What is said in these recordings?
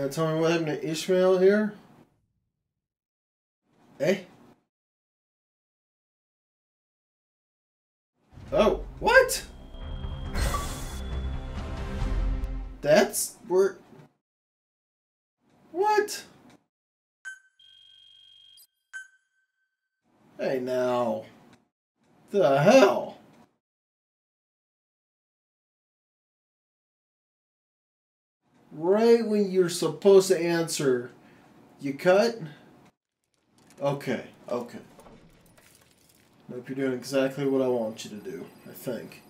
Gonna tell me what happened to Ishmael here? Eh? Oh, what? That's where... What? Hey now. The hell? Right when you're supposed to answer, you cut? Okay, okay. Hope you're doing exactly what I want you to do, I think.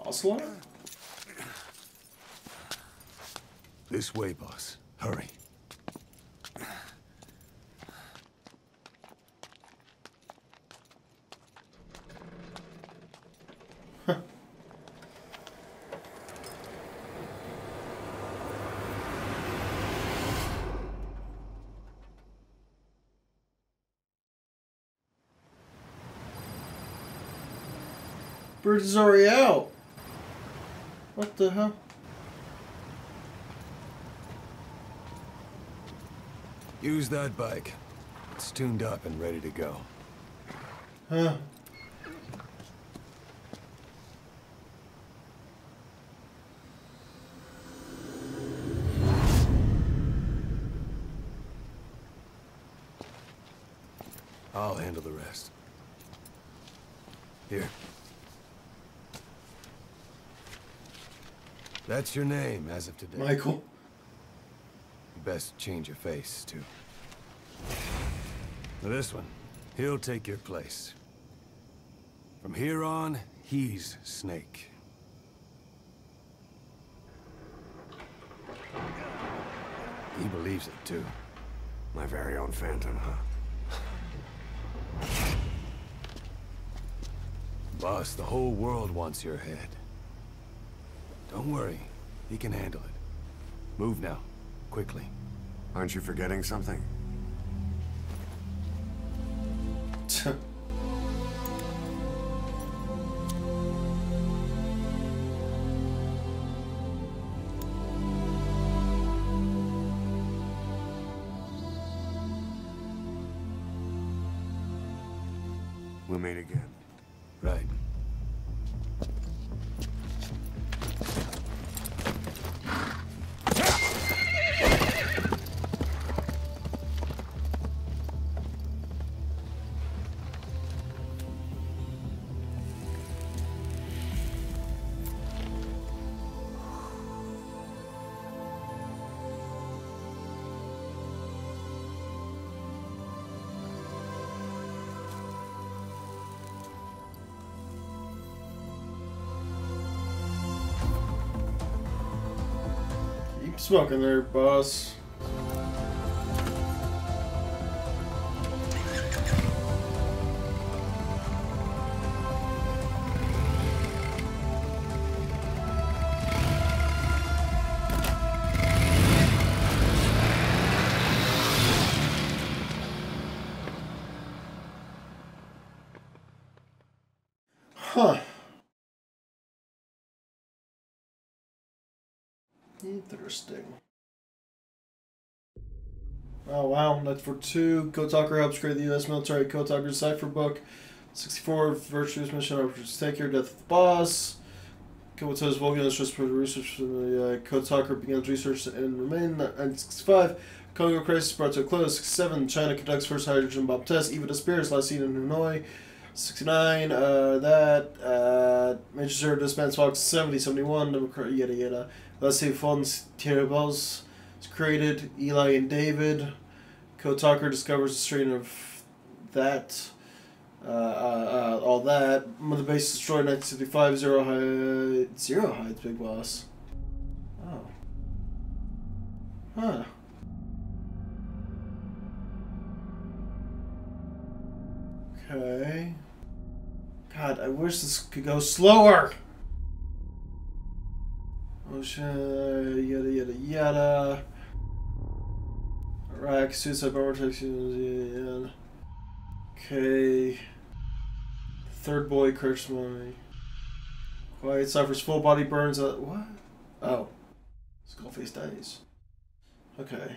Oslo? This way, boss. Hurry. Bridge is already out. What the hell? Use that bike. It's tuned up and ready to go. Huh. I'll handle the rest. Here. That's your name as of today. Michael. You best change your face, too. Now this one, he'll take your place. From here on, he's Snake. He believes it, too. My very own Phantom, huh? Boss, the whole world wants your head. Don't worry. He can handle it. Move now. Quickly. Aren't you forgetting something? We'll meet again. Right. Keep smoking there, boss. Huh. Interesting. Oh wow, that's for 2. Code Talker helps create the U.S. military Code Talker cipher book. 64, Virtuous Mission Operations Take Care, Death of the Boss. Code says Vulcan is just for the research from the Code Talker begins research and remain. 65, Congo crisis brought to a close. 67, China conducts first hydrogen bomb test. Eva disappears, last seen in Hanoi. 69, Major Zero disbands Fox. 70, 71, Democrat, yada yada. Let's see, Fonts Terribles is created. Eli and David. Code Talker discovers the strain of that. All that. Mother base destroyed 1965. Zero hides Big Boss. Oh. Huh. Okay. God, I wish this could go slower. Ocean, yada yada yada. Rack, suicide bomber protection. Okay. Third boy, curse money. Quiet suffers full body burns. What? Oh. Skullface dies. Okay.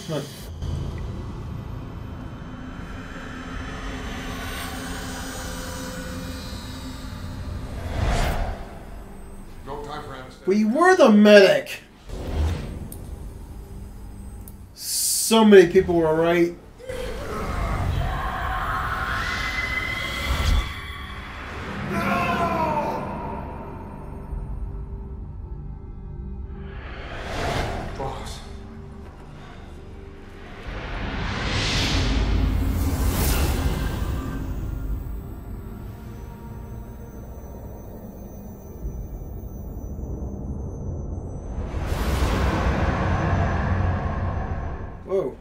Huh. No time for anesthesia. We were the medic! So many people were right. Boss. Whoa.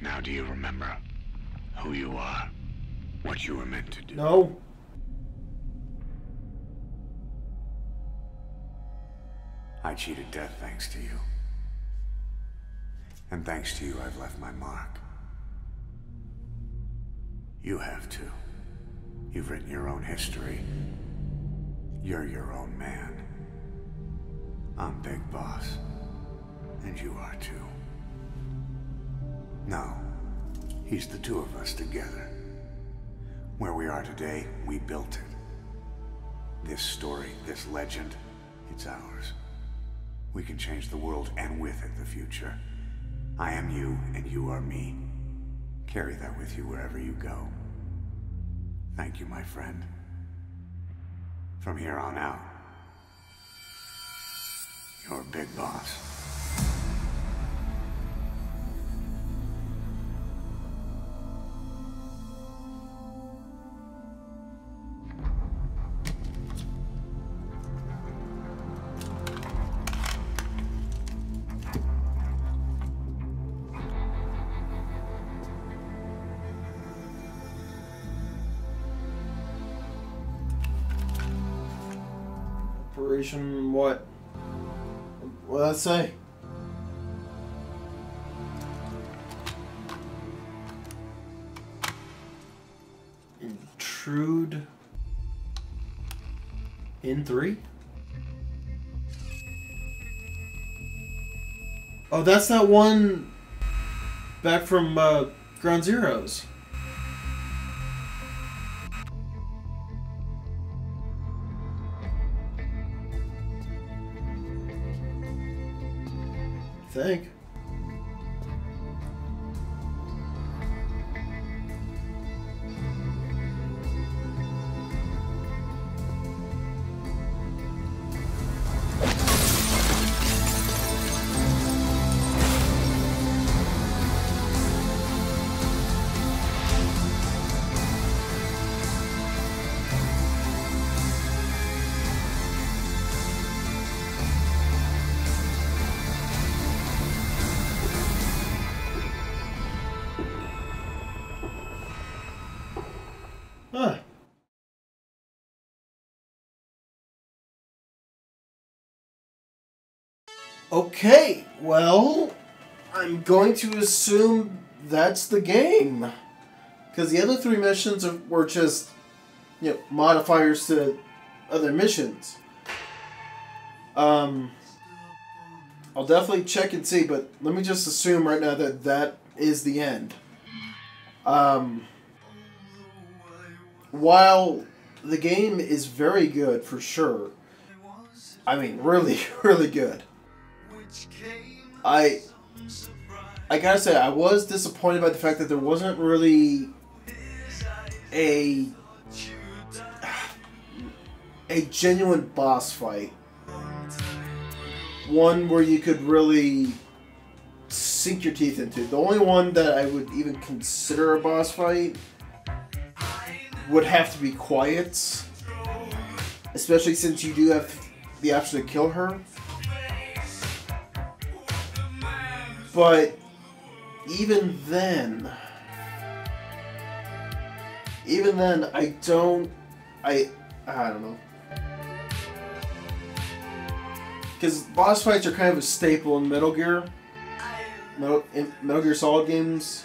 Now do you remember who you are? What you were meant to do? No. I cheated death thanks to you. And thanks to you, I've left my mark. You have too. You've written your own history. You're your own man. I'm Big Boss. And you are too. No. He's the two of us together. Where we are today, we built it. This story, this legend, it's ours. We can change the world and with it the future. I am you and you are me. Carry that with you wherever you go. Thank you, my friend. From here on out, you're Big Boss. Operation what? What did that say? Intrude in 3? Oh, that's that one back from Ground Zeroes. I think. Huh. Okay, well, I'm going to assume that's the game. Because the other 3 missions were just, you know, modifiers to other missions. I'll definitely check and see, but let me just assume right now that that is the end. while the game is very good for sure, I mean, really, really good. I gotta say, I was disappointed by the fact that there wasn't really a genuine boss fight. One where you could really sink your teeth into. The only one that I would even consider a boss fight would have to be Quiet's. Especially since you do have the option to kill her. But even then, I don't know. Because boss fights are kind of a staple in Metal Gear. Metal Gear Solid games.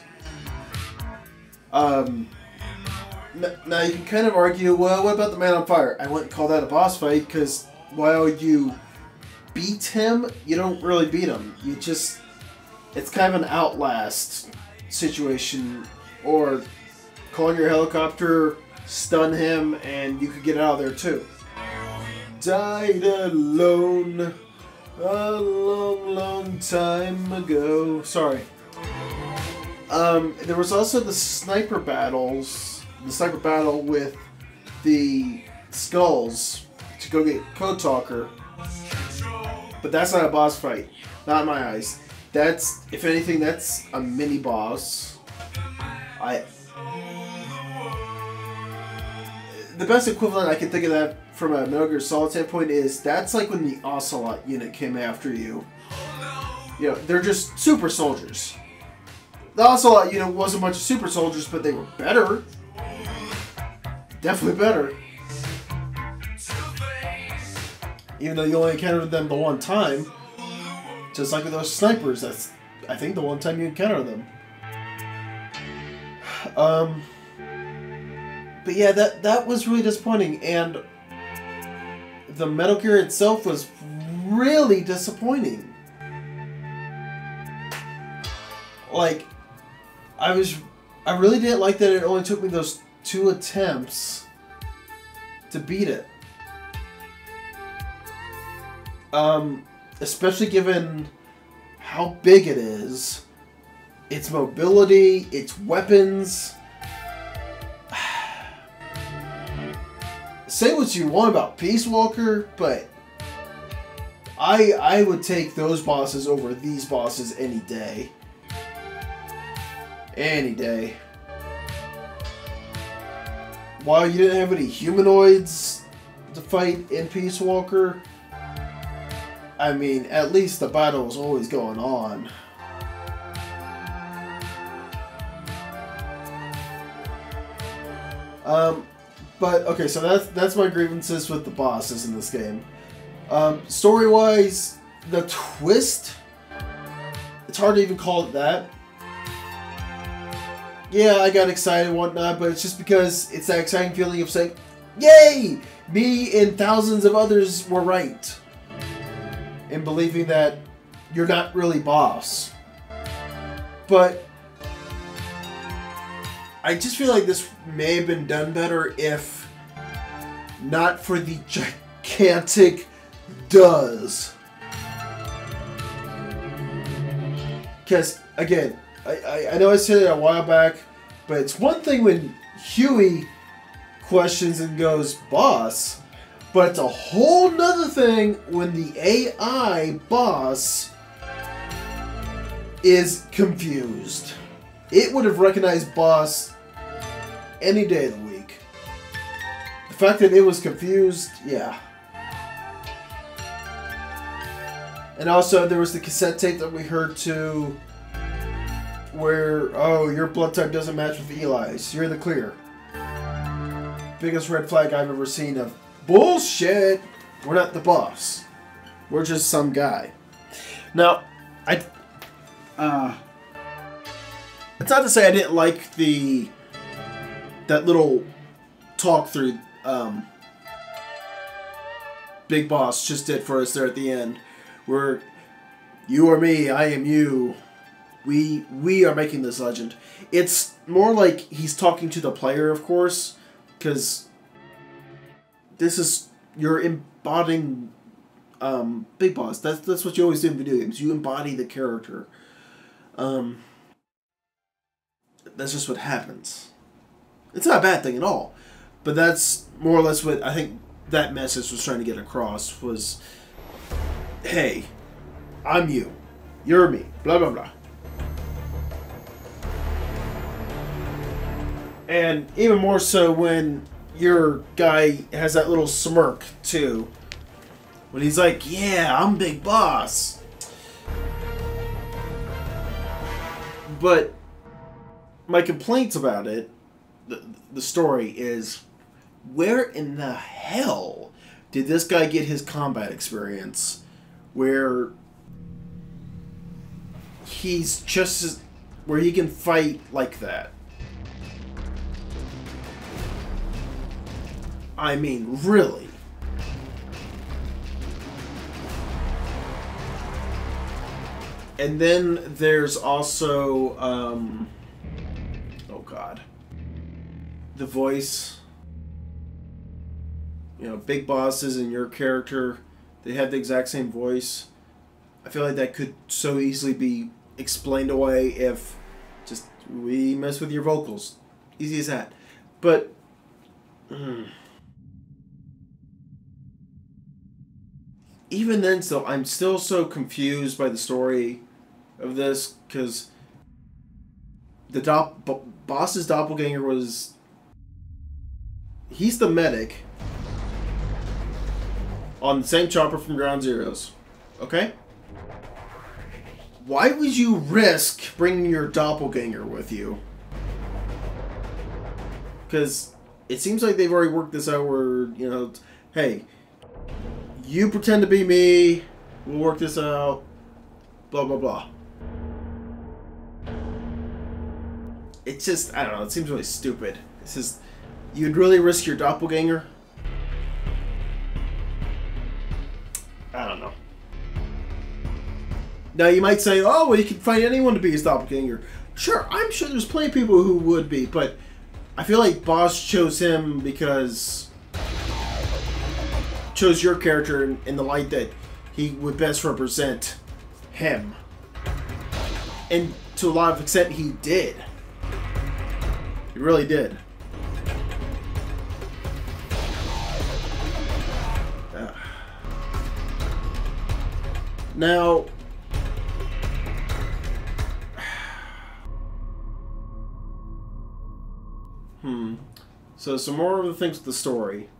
Now you can kind of argue, well, what about the Man on Fire? I wouldn't call that a boss fight because while you beat him, you don't really beat him. You just, it's kind of an outlast situation, or calling your helicopter, stun him, and you could get out of there too. Died alone a long, long time ago. Sorry. There was also the sniper battles. The sniper battle with the skulls to go get Code Talker. But that's not a boss fight. Not in my eyes. That's, if anything, that's a mini boss. The best equivalent I can think of that from a Metal Gear Solid standpoint is that's like when the Ocelot unit came after you. You know, they're just super soldiers. The Ocelot unit was a bunch of super soldiers, but they were better. Definitely better. Even though you only encountered them the one time. Just like with those snipers, that's, I think, the one time you encounter them. But yeah, that was really disappointing, and the Metal Gear itself was really disappointing. Like, I really didn't like that it only took me those 2 attempts to beat it. Especially given how big it is, its mobility, its weapons. Say what you want about Peace Walker, but I would take those bosses over these bosses any day. Any day. While you didn't have any humanoids to fight in Peace Walker, I mean, at least the battle was always going on. But okay, so that's my grievances with the bosses in this game. Story-wise, the twist, it's hard to even call it that. Yeah, I got excited and whatnot, but it's just because it's that exciting feeling of saying, yay! Me and thousands of others were right. In believing that you're not really boss. But I just feel like this may have been done better if not for the gigantic does. Because, again, I know I said it a while back, but it's one thing when Huey questions and goes, boss, but it's a whole nother thing when the AI boss is confused. It would have recognized boss any day of the week. The fact that it was confused, yeah. And also there was the cassette tape that we heard too, where, oh, your blood type doesn't match with Eli's. You're in the clear. Biggest red flag I've ever seen of bullshit. We're not the boss. We're just some guy. Now, it's not to say I didn't like that little talk through Big Boss just did for us there at the end, where you are me, I am you. We are making this legend. It's more like he's talking to the player, of course, because this is, you're embodying Big Boss. That's what you always do in video games. You embody the character. That's just what happens. It's not a bad thing at all, but that's more or less what I think that message was trying to get across was, hey, I'm you. You're me. Blah, blah, blah. And even more so when your guy has that little smirk, too. When he's like, yeah, I'm Big Boss. But my complaints about it, the story, is where in the hell did this guy get his combat experience where he's just where he can fight like that? I mean, really? And then there's also oh god, the voice. You know, Big Bosses and your character, they have the exact same voice. I feel like that could so easily be explained away if just we mess with your vocals. Easy as that. But even then, still, I'm still so confused by the story of this, because the boss's doppelganger was... He's the medic on the same chopper from Ground Zeroes. Okay? Why would you risk bringing your doppelganger with you? Because it seems like they've already worked this out where, you know, hey, you pretend to be me, we'll work this out, blah, blah, blah. It's just, I don't know, it seems really stupid. It's just, you'd really risk your doppelganger? I don't know. Now you might say, oh, well, you can find anyone to be his doppelganger. Sure, I'm sure there's plenty of people who would be, but I feel like Boss chose him because... chose your character in the light that he would best represent him. And to a lot of extent, he did. He really did. Now... So some more of the things with the story.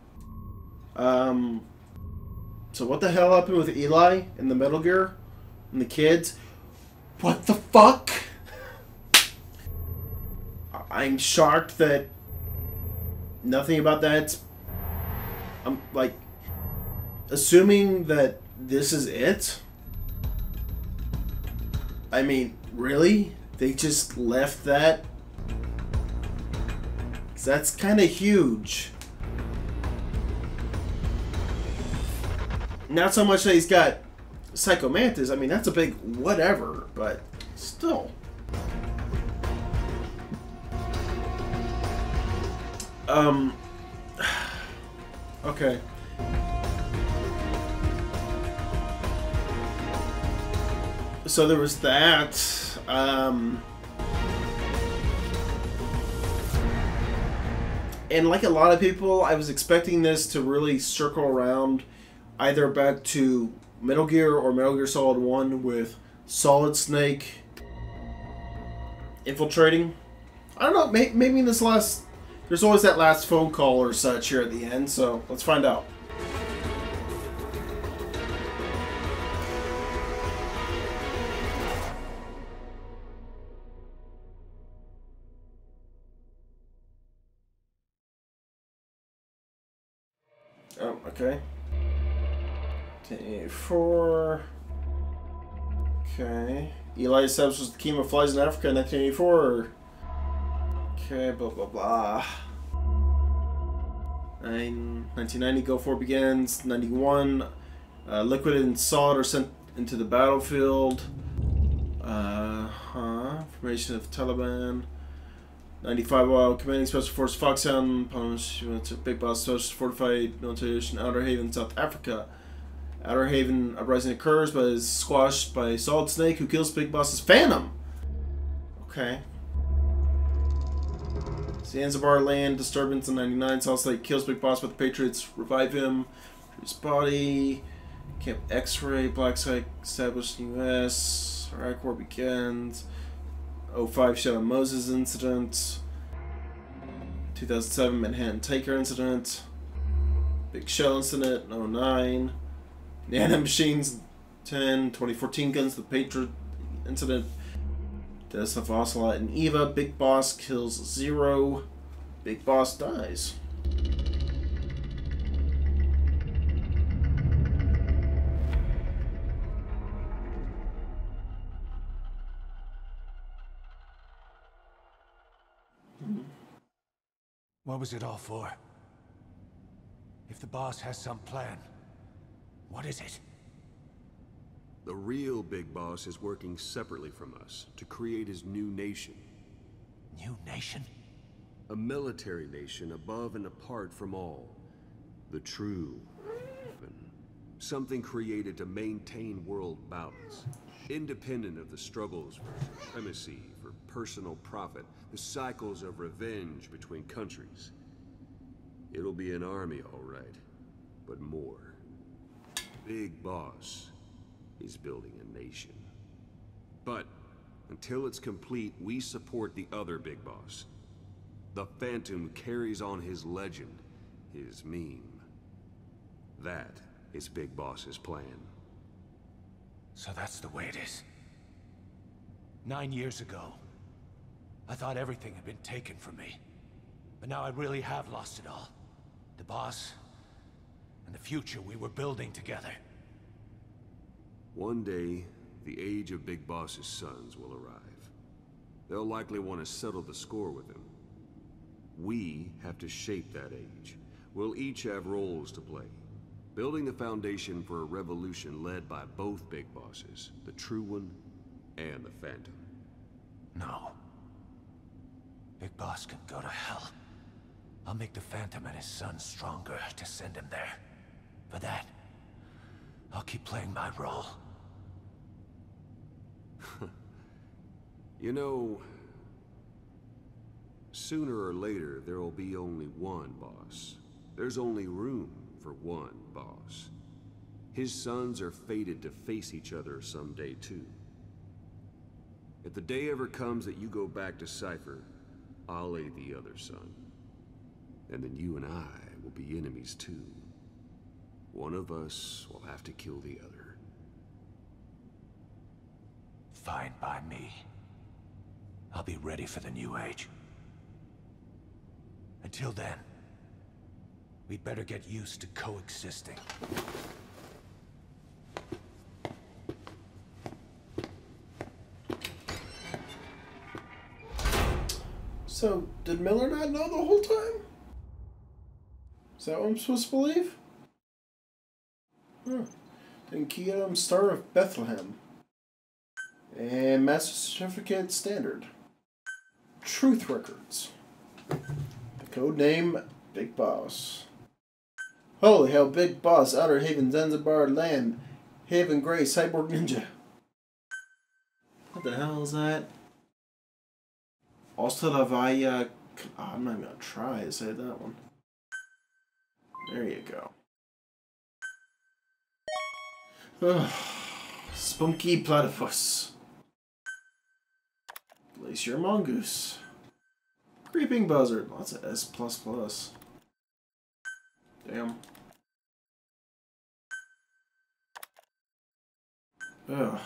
So what the hell happened with Eli and the Metal Gear and the kids? What the fuck? I'm shocked that nothing about that. I'm like assuming that this is it. I mean, really? They just left that? 'Cause that's kind of huge. Not so much that he's got Psycho Mantis. I mean, that's a big whatever, but still. Okay. So there was that. And like a lot of people, I was expecting this to really circle around either back to Metal Gear or Metal Gear Solid 1 with Solid Snake infiltrating. I don't know, maybe in this last... There's always that last phone call or such here at the end, so let's find out. Oh, okay. 1984. Okay. Eli establishes the kingdom of flies in Africa in 1984. Okay, blah blah blah. 1990, Go 4 begins. 91, Liquid and Solid are sent into the battlefield. Formation of Taliban. 95 while commanding Special Force Foxhound, went to Big Boss Special Fortified Military Station, Outer Haven, South Africa. Outer Haven uprising occurs, but is squashed by Solid Snake, who kills Big Boss's Phantom. Okay. Zanzibar land disturbance in 99. Solid Snake kills Big Boss, but the Patriots revive him. His body. Camp X-Ray. Black Site established in the U.S. Iraq War begins. 05 Shadow Moses incident. 2007 Manhattan Taker incident. Big Shell incident. 09. Nano Machines 10. 2014 Guns the Patriot incident. Death of Ocelot and Eva. Big Boss kills Zero. Big Boss dies. What was it all for? If the boss has some plan, what is it? The real Big Boss is working separately from us to create his new nation. New nation? A military nation above and apart from all. The true. Something created to maintain world balance. Independent of the struggles for supremacy, for personal profit, the cycles of revenge between countries. It'll be an army, all right, but more. Big Boss is building a nation. But until it's complete, we support the other Big Boss. The Phantom carries on his legend, his meme. That is Big Boss's plan. So that's the way it is. 9 years ago, I thought everything had been taken from me. But now I really have lost it all. The boss, and the future we were building together. One day, the age of Big Boss's sons will arrive. They'll likely want to settle the score with him. We have to shape that age. We'll each have roles to play. Building the foundation for a revolution led by both Big Bosses, the True One and the Phantom. No. Big Boss can go to hell. I'll make the Phantom and his son stronger to send him there. For that, I'll keep playing my role. You know, sooner or later, there will be only one boss. There's only room for one boss. His sons are fated to face each other someday, too. If the day ever comes that you go back to Cypher, I'll aid the other son. And then you and I will be enemies, too. One of us will have to kill the other. Fine by me. I'll be ready for the new age. Until then, we'd better get used to coexisting. So, did Miller not know the whole time? Is that what I'm supposed to believe? Huh. Then Kingdom Star of Bethlehem. And Master Certificate Standard. Truth Records. The code name Big Boss. Holy hell, Big Boss, Outer Haven, Zanzibar Land, Haven Grey, Cyborg Ninja. What the hell is that? Ostalavaya. I'm not gonna try to say that one. There you go. Ugh. Spunky Platypus. Glacier Mongoose. Creeping Buzzard. Lots of S++. Damn. Ugh.